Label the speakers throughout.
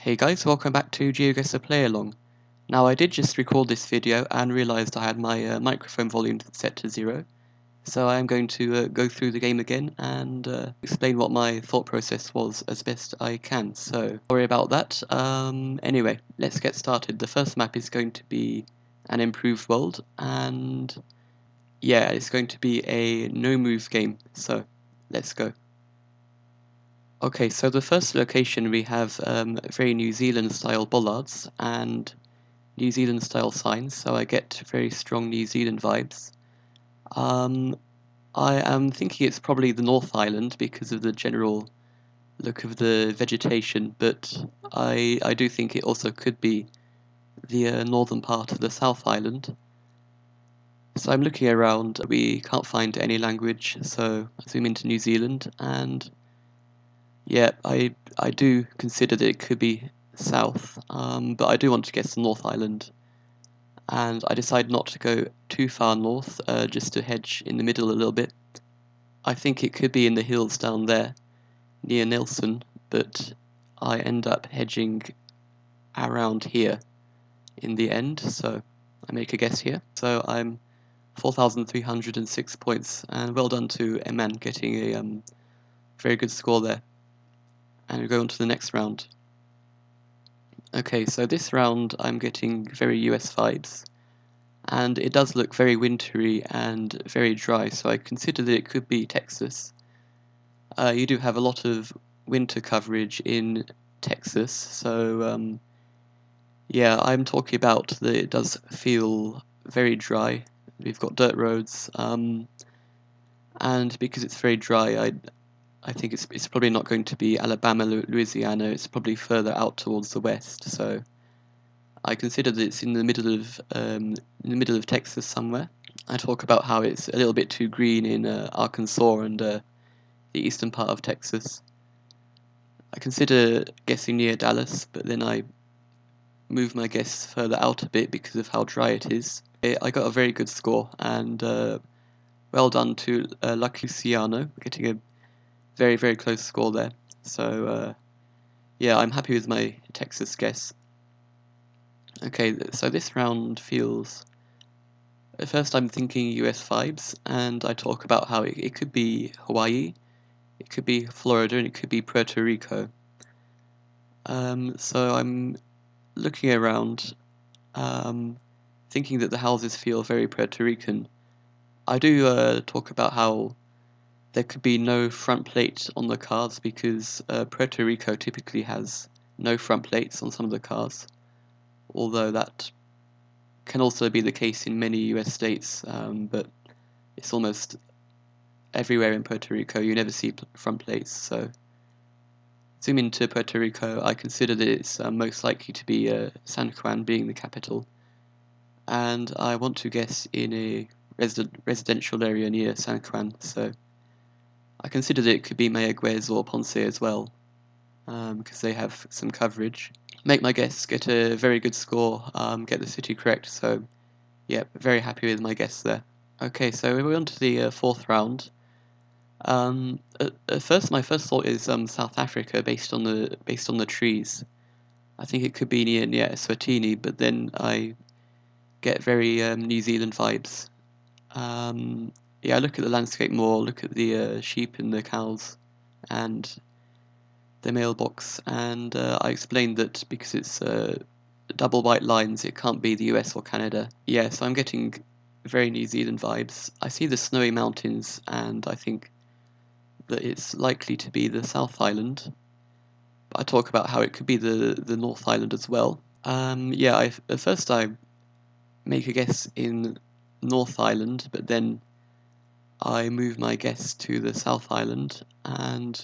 Speaker 1: Hey guys, welcome back to GeoGuessr Play Along. Now I did just record this video and realised I had my microphone volume set to 0, so I am going to go through the game again and explain what my thought process was as best I can, so sorry about that. Anyway, let's get started. The first map is going to be an improved world, and yeah, it's going to be a no-move game, so let's go. Okay, so the first location we have very New Zealand style bollards and New Zealand style signs, so I get very strong New Zealand vibes. I am thinking it's probably the North Island because of the general look of the vegetation, but I do think it also could be the northern part of the South Island. So I'm looking around, we can't find any language, so I zoom into New Zealand and yeah, I do consider that it could be south, but I do want to guess the North Island, and I decide not to go too far north, just to hedge in the middle a little bit. I think it could be in the hills down there, near Nelson, but I end up hedging around here in the end, so I make a guess here. So I'm 4,306 points, and well done to Eman getting a very good score there. And we go on to the next round. Okay, so this round I'm getting very US vibes, and it does look very wintry and very dry, so I consider that it could be Texas. You do have a lot of winter coverage in Texas, so yeah, I'm talking about that it does feel very dry. We've got dirt roads, and because it's very dry, I think it's probably not going to be Alabama, Louisiana. It's probably further out towards the west. So I consider that it's in the middle of Texas somewhere. I talk about how it's a little bit too green in Arkansas and the eastern part of Texas. I consider guessing near Dallas, but then I move my guess further out a bit because of how dry it is. I got a very good score, and well done to Luciano, getting a very, very close score there. So yeah, I'm happy with my Texas guess. Okay, so this round feels... At first I'm thinking US vibes, and I talk about how it could be Hawaii, it could be Florida, and it could be Puerto Rico. So I'm looking around, thinking that the houses feel very Puerto Rican. I do talk about how there could be no front plate on the cars because Puerto Rico typically has no front plates on some of the cars, although that can also be the case in many US states, but it's almost everywhere in Puerto Rico you never see front plates. So zoom into Puerto Rico, I consider that it's most likely to be San Juan being the capital, and I want to guess in a residential area near San Juan, so I consider that it could be Mayaguez or Ponce as well, because they have some coverage. Make my guess, get a very good score, get the city correct, so yeah, very happy with my guess there. Okay, so we're on to the fourth round. At first, my first thought is South Africa, based on the trees. I think it could be near Eswatini, but then I get very New Zealand vibes. Yeah, I look at the landscape more, look at the sheep and the cows, and the mailbox, and I explained that because it's double white lines, it can't be the US or Canada. Yeah, so I'm getting very New Zealand vibes. I see the snowy mountains, and I think that it's likely to be the South Island. I talk about how it could be the North Island as well. Yeah, at first I make a guess in North Island, but then I move my guess to the South Island, and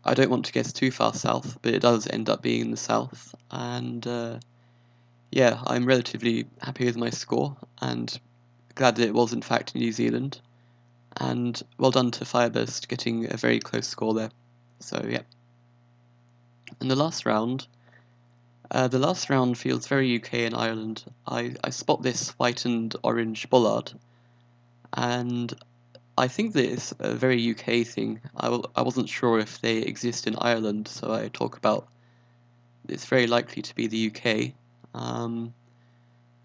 Speaker 1: I don't want to guess too far south, but it does end up being in the south, and yeah, I'm relatively happy with my score, and glad that it was in fact New Zealand, and well done to Fireburst getting a very close score there. So yeah. And the last round feels very UK and Ireland. I spot this white and orange bollard, and I think that it's a very UK thing. I wasn't sure if they exist in Ireland, so I talk about it's very likely to be the UK.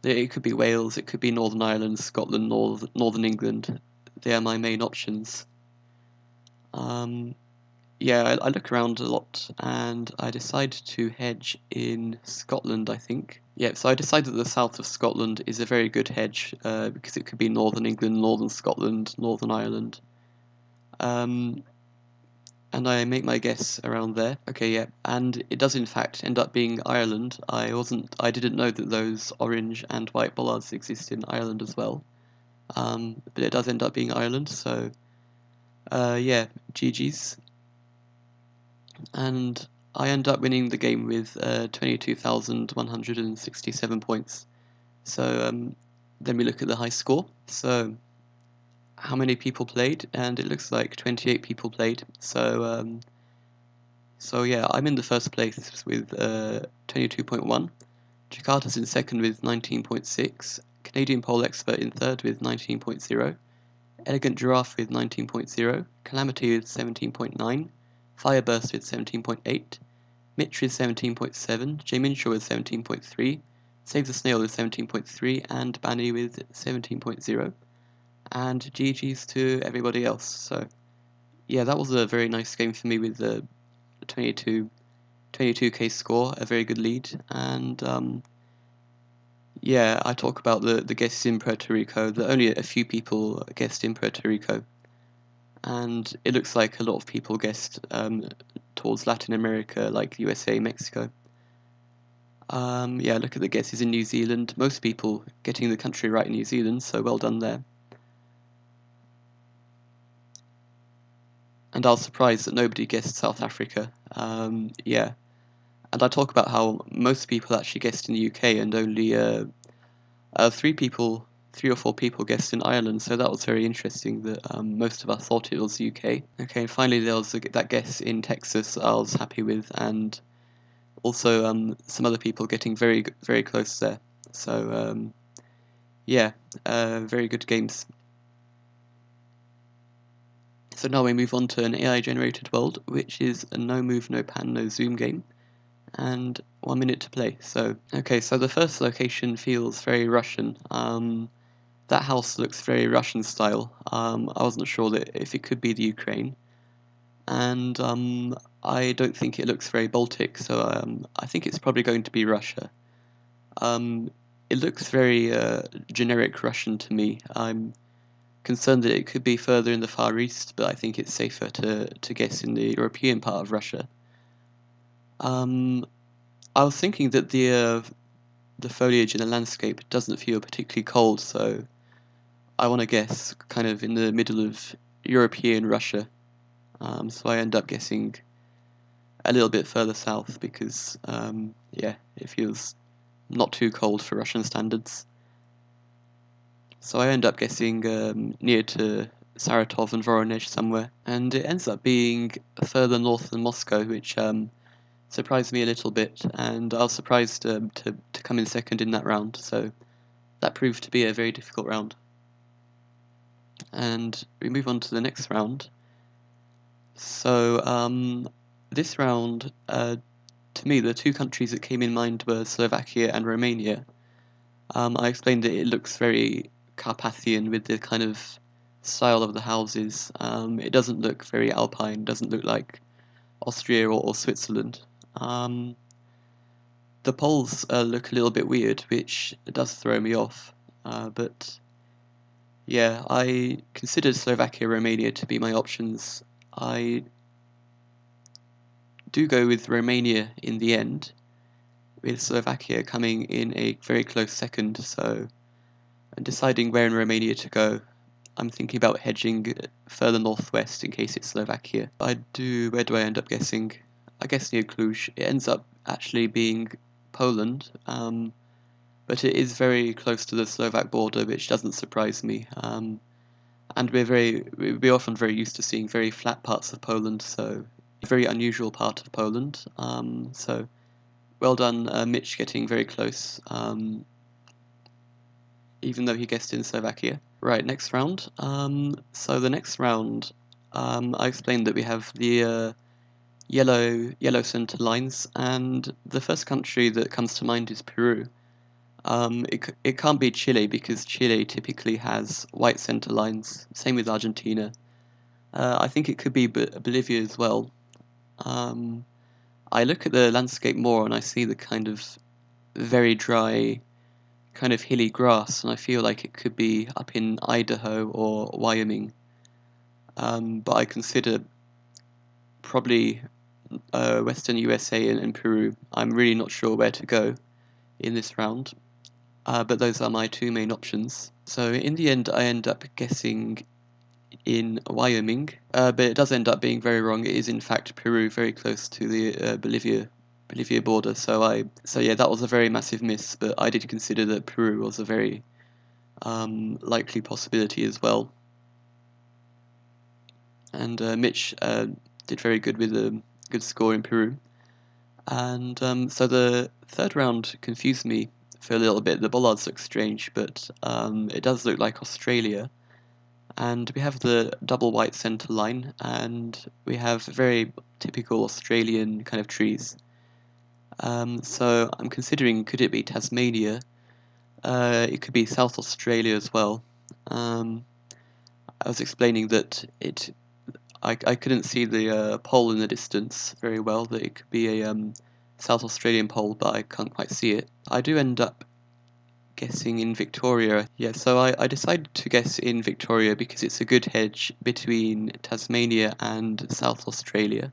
Speaker 1: It could be Wales, it could be Northern Ireland, Scotland, Northern England. They are my main options. Yeah, I look around a lot and I decide to hedge in Scotland, I think. Yeah, so I decided that the south of Scotland is a very good hedge because it could be Northern England, Northern Scotland, Northern Ireland. Um, and I make my guess around there. Okay, yeah, and it does in fact end up being Ireland. I didn't know that those orange and white bollards exist in Ireland as well. But it does end up being Ireland, so yeah, GG's. And I end up winning the game with 22,167 points. So then we look at the high score. So how many people played? And it looks like 28 people played. So yeah, I'm in the first place with 22.1. Jakarta's in second with 19.6. Canadian Pole Expert in third with 19.0. Elegant Giraffe with 19.0. Calamity with 17.9. Fireburst with 17.8. Mitch with 17.7, Jay Minshaw with 17.3, Save the Snail with 17.3, and Banny with 17.0. And GG's to everybody else. So, yeah, that was a very nice game for me with the 22k score, a very good lead. And yeah, I talk about the guests in Puerto Rico. That only a few people guessed in Puerto Rico. And it looks like a lot of people guessed towards Latin America, like USA, Mexico. Yeah, look at the guesses in New Zealand. Most people getting the country right in New Zealand, so well done there. And I was surprised that nobody guessed South Africa. Yeah, and I talk about how most people actually guessed in the UK, and only three or four people guessed in Ireland. So that was very interesting. That most of us thought it was UK. Okay, and finally there was that guess in Texas. I was happy with, and also some other people getting very very close there. So yeah, very good games. So now we move on to an AI-generated world, which is a no move, no pan, no zoom game, and 1 minute to play. So, okay, so the first location feels very Russian. That house looks very Russian style. I wasn't sure that if it could be the Ukraine, and I don't think it looks very Baltic, so I think it's probably going to be Russia. Um, it looks very generic Russian to me. I'm concerned that it could be further in the Far East, but I think it's safer to guess in the European part of Russia. Um, I was thinking that the foliage in the landscape doesn't feel particularly cold, so I want to guess kind of in the middle of European Russia. So I end up guessing a little bit further south because yeah, it feels not too cold for Russian standards. So I end up guessing near to Saratov and Voronezh somewhere, and it ends up being further north than Moscow, which surprised me a little bit, and I was surprised to come in second in that round, so that proved to be a very difficult round. And we move on to the next round. So this round, to me, the two countries that came in mind were Slovakia and Romania. I explained that it looks very Carpathian with the kind of style of the houses. It doesn't look very Alpine, doesn't look like Austria or Switzerland. The poles look a little bit weird, which does throw me off. But yeah, I considered Slovakia, Romania to be my options. I do go with Romania in the end, with Slovakia coming in a very close second. So deciding where in Romania to go, I'm thinking about hedging further northwest in case it's Slovakia. Where do I end up guessing? I guess near Cluj. It ends up actually being Poland, but it is very close to the Slovak border, which doesn't surprise me. And we're often very used to seeing very flat parts of Poland, so a very unusual part of Poland. So well done, Mitch, getting very close. Even though he guessed in Slovakia. Right, next round. So the next round, I explained that we have the yellow center lines, and the first country that comes to mind is Peru. It can't be Chile because Chile typically has white center lines. Same with Argentina. I think it could be Bolivia as well. Um, I look at the landscape more and I see the kind of very dry, kind of hilly grass, and I feel like it could be up in Idaho or Wyoming. But I consider probably Western USA and Peru. I'm really not sure where to go in this round, but those are my two main options. So in the end, I end up guessing in Wyoming, but it does end up being very wrong. It is in fact Peru, very close to the Bolivia border. So yeah, that was a very massive miss. But I did consider that Peru was a very likely possibility as well. And Mitch did very good with a good score in Peru. And so the third round confused me for a little bit. The bollards look strange, but it does look like Australia. And we have the double white centre line, and we have very typical Australian kind of trees. So I'm considering, could it be Tasmania? It could be South Australia as well. I was explaining that I couldn't see the pole in the distance very well, that it could be a South Australian pole, but I can't quite see it. I do end up guessing in Victoria. Yeah, so I decided to guess in Victoria because it's a good hedge between Tasmania and South Australia.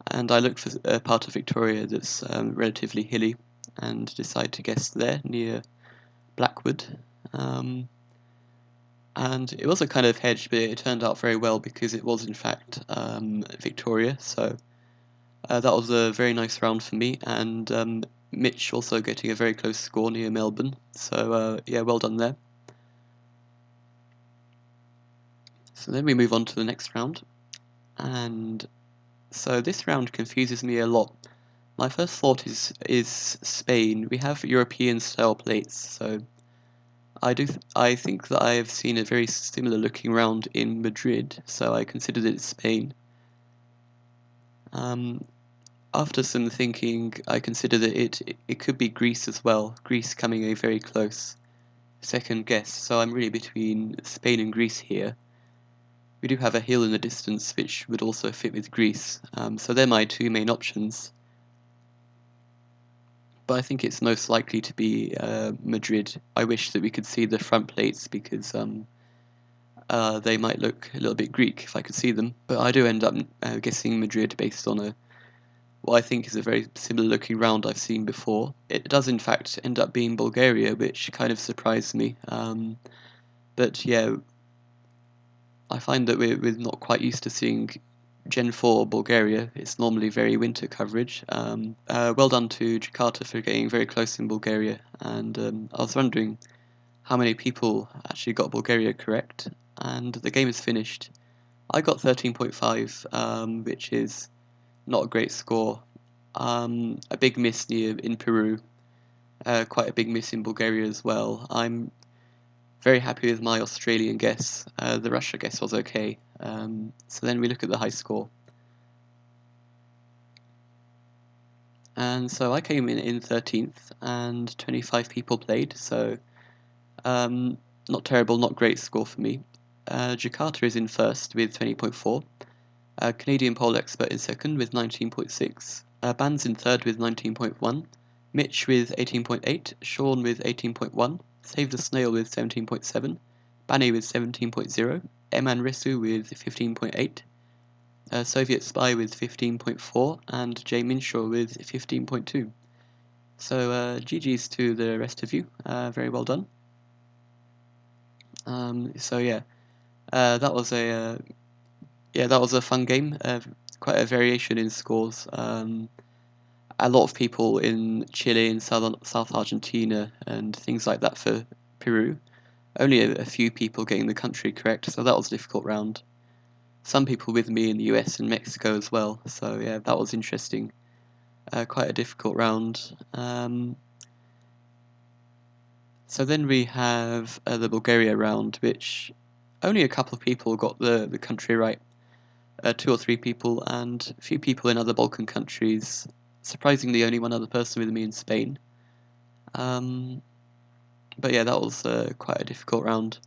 Speaker 1: And I looked for a part of Victoria that's relatively hilly and decided to guess there near Blackwood. Um, and it was a kind of hedge, but it turned out very well because it was in fact Victoria. So that was a very nice round for me, and Mitch also getting a very close score near Melbourne. So yeah, well done there. So then we move on to the next round, and so this round confuses me a lot. My first thought is Spain. We have European style plates, so I think that I have seen a very similar looking round in Madrid, so I considered it Spain. Um, After some thinking, I consider that it could be Greece as well. Greece coming a very close second guess. So I'm really between Spain and Greece here. We do have a hill in the distance, which would also fit with Greece. So they're my two main options. But I think it's most likely to be Madrid. I wish that we could see the front plates because they might look a little bit Greek if I could see them. But I do end up guessing Madrid based on what I think is a very similar looking round I've seen before. It does in fact end up being Bulgaria, which kind of surprised me. But yeah, I find that we're not quite used to seeing Gen 4 Bulgaria. It's normally very winter coverage. Well done to Jakarta for getting very close in Bulgaria. And I was wondering how many people actually got Bulgaria correct. And the game is finished. I got 13.5, which is not a great score. A big miss near in Peru, quite a big miss in Bulgaria as well. I'm very happy with my Australian guess. The Russia guess was okay. So then we look at the high score. And so I came in 13th, and 25 people played, so not terrible, not great score for me. Jakarta is in first with 20.4. Canadian Pole Expert is second with 19.6. Ban's in third with 19.1. Mitch with 18.8. Sean with 18.1. Save the Snail with 17.7. Banny with 17.0. Eman Risu with 15.8. Soviet Spy with 15.4. And Jay Minshaw with 15.2. So GG's to the rest of you. Very well done. So yeah, that was a fun game. Quite a variation in scores. A lot of people in Chile and South Argentina and things like that for Peru. Only a few people getting the country correct, so that was a difficult round. Some people with me in the US and Mexico as well, so yeah, that was interesting. Quite a difficult round. So then we have the Bulgaria round, which only a couple of people got the country right. two or three people, and a few people in other Balkan countries. Surprisingly, only one other person with me in Spain. Um, but yeah, that was quite a difficult round.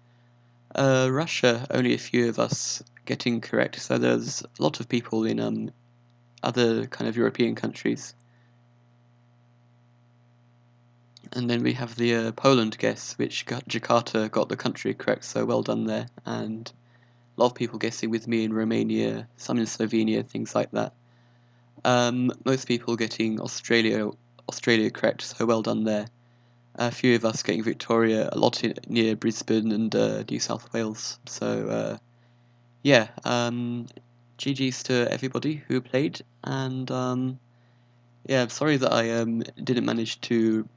Speaker 1: Russia, only a few of us getting correct. So there's a lot of people in other kind of European countries. And then we have the Poland guess, which Jakarta got the country correct, so well done there. And a lot of people guessing with me in Romania, some in Slovenia, things like that. Most people getting Australia correct, so well done there. A few of us getting Victoria, a lot near Brisbane and New South Wales. So yeah, GG's to everybody who played, and yeah, I'm sorry that I didn't manage to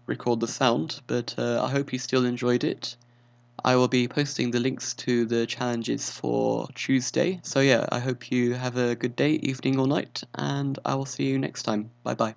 Speaker 1: record the sound, but I hope you still enjoyed it. I will be posting the links to the challenges for Tuesday. So yeah, I hope you have a good day, evening or night, and I will see you next time. Bye bye.